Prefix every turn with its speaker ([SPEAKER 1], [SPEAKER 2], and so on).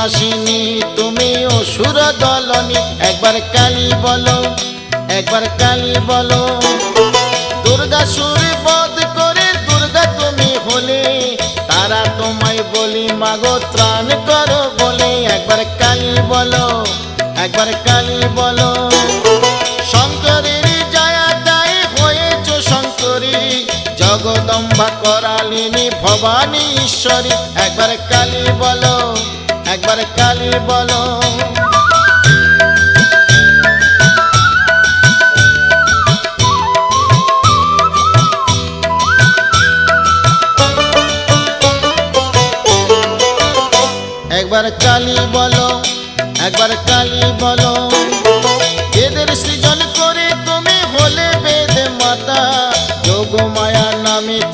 [SPEAKER 1] নাশিনী তুমি অসুর দলনী, একবার কালী বলো, একবার কালী বলো। দুর্গাসুর বধ করে দুর্গা তুমি হলে, তারা তোমায় বলি মাগো ত্রাণ করো বলে, একবার কালী বলো, একবার কালী বলো। শঙ্করের জয়া দায় হয়েছ শঙ্করী, জগদম্বা করালিনী ভবানী ঈশ্বরী, একবার কালী বলো, একবার কালী বলো। একবার কালী বলো, একবার কালী বলো।